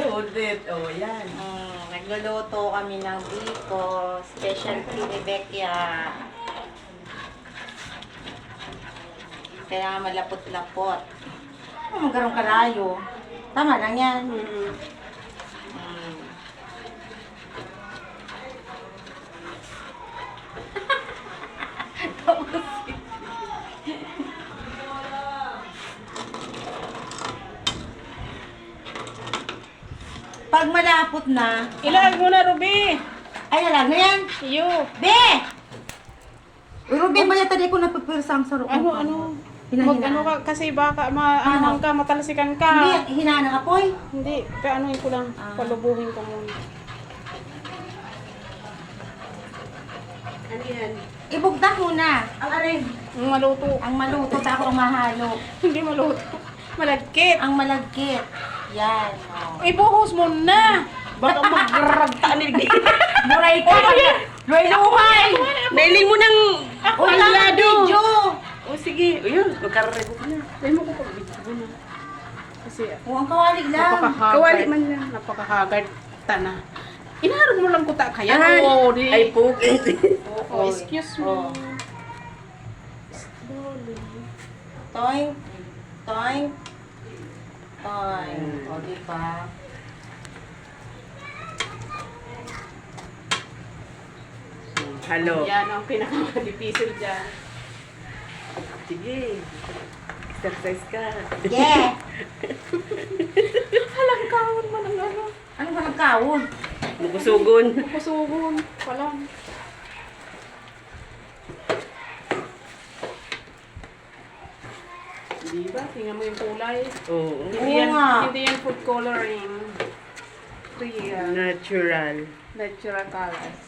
Ulit. Oh, yan. Nagluluto kami ng biko. Specialty ni Beckia. Kaya malapot-lapot. Magkarong kalayo. Tama lang yan. Pag malapot na, Ilag mo na, Ruby. ay alam na yan. Iyo. Be! Uy, Ruben, maya tadi ko napipirsang sa roon. Ano? Hinahinaan. Ano ka, kasi baka ano ka, matalsikan ka. Hindi, hinaan ng apoy. Hindi, kaya anuin ko lang, palubuhin ko muna. Ano yan? Ibugdak muna. Ang arin. Ang maluto. Ang maluto, ako ang mahalo. Hindi maluto. Malagkit. Ang malagkit. Yan. Oh. Ibuhos mo na. Baka magragta ni Muray ka. Luay-luhay. Nailing mo ng Wala na video. O sige. Ayun, magkararego ka na. Dahil mo ko pag-video ko na. Kasi Oh, ang kawalig lang. napakahagard. Kawali man lang. Napakahagard. Tana. Inaharap mo lang kuta kaya. Ay, Oo, di. ay po. Oh, excuse me. Oh. Toing. Toing. Toing. O, diba? Hello. Yan ang pinaka-difícil dyan. Sige. Exercise ka. Yeah. Halang kaon man ang ano. Ano ba nagkawon? Mukusugon. Kusugon. Walang. Di ba? Tingnan mo yung kulay. Oo. Hindi Oo yan, nga. hindi yan food coloring. Real. Natural. Natural colors.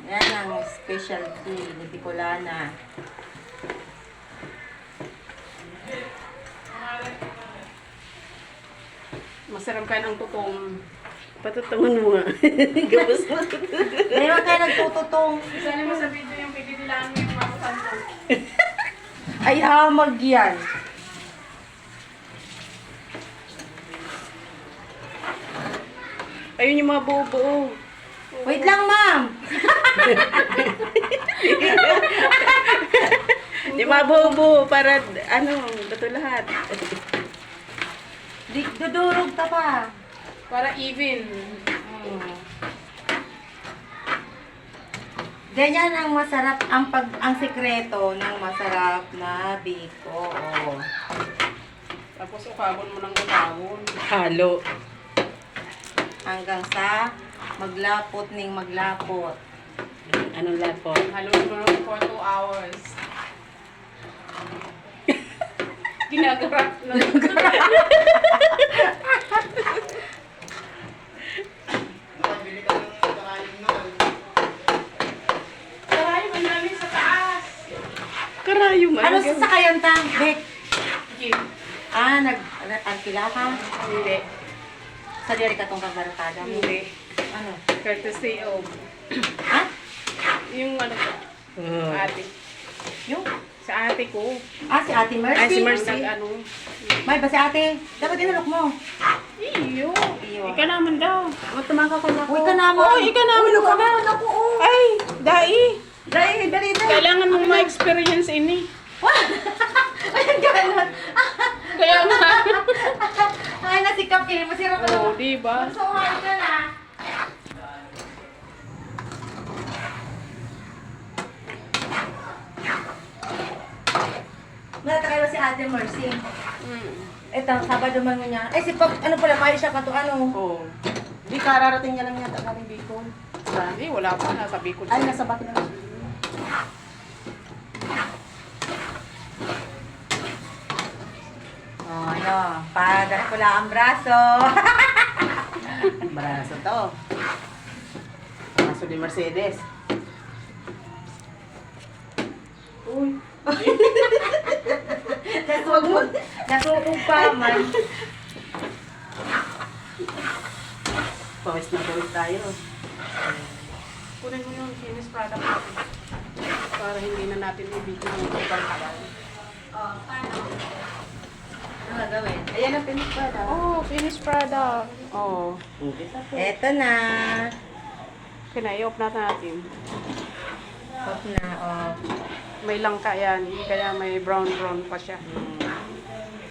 Yan ang specialty ni Bicolana. Masarap ka ng tutong. Patutungan mo nga. Gabos mo. Meron kayo nagtututong. Isa mo sa video yung pinidilaan mo yung mga sandok. Ay, hamag yan. Ayun yung mga buo-buo. Wait lang, ma'am. Yung mga buo-buo para ano, bato lahat. Dudurog ka pa. Para even. Ganyan ang masarap, ang sikreto ng masarap na biko. Oh. Tapos ukabon mo ng ukabon. Halo. Hanggang sa maglapot ning maglapot. Anong lapot? Haluin mo lang for 2 hours. Ginagarap na. Karayo man namin sa taas. Karayo man. Ano sa sakayan ta, Bek? Jeep. Nag-arkila ka? Hindi. Sa diri ka tong kabarkada mo. Hindi. Ano? Courtesy of. Ha? Yung ano ko. Oh. Ate. Yung? Sa ate ko. Si Ate Mercy. Ay, si Mercy. Ano. May ba si Ate? Dapat inalok mo. Iyo. Iyo. Ika naman daw. Tumaka ko na Uy, ka naman. Oh, ika naman. Uy, ka naman ako. Oh. Ay, dai. Dali, dali, dali. Kailangan mong ma-experience ini. Ayun, gano'n. Kaya nga. Ay, nasikap kayo. Masirap ka Oo, naman. diba? Magsuhan ka na. Natakayo si Ate Mercy. Ito, Sabado man niya. Ay, si Pag, ano pala, may siya ka to, ano? Oo. Di kararating niya lang yata galing Bicol. Hindi, wala pa. Nasa Bicol. Ay, nasa back na. Oh, ano, para pula ang braso. Braso to. Braso ni Mercedes. Uy. Nasubog pa man. Pawis na pawis tayo. Kunin mo yung finished product natin. Para hindi na natin ibigay ng ibang kalay. Oh, paano? Ano gagawin? Ayan ang finished product. Oh, finished product. Oh. Umpisa po. Eto na. Kinayop na natin. Off na, off. May langka yan, kaya may brown pa siya.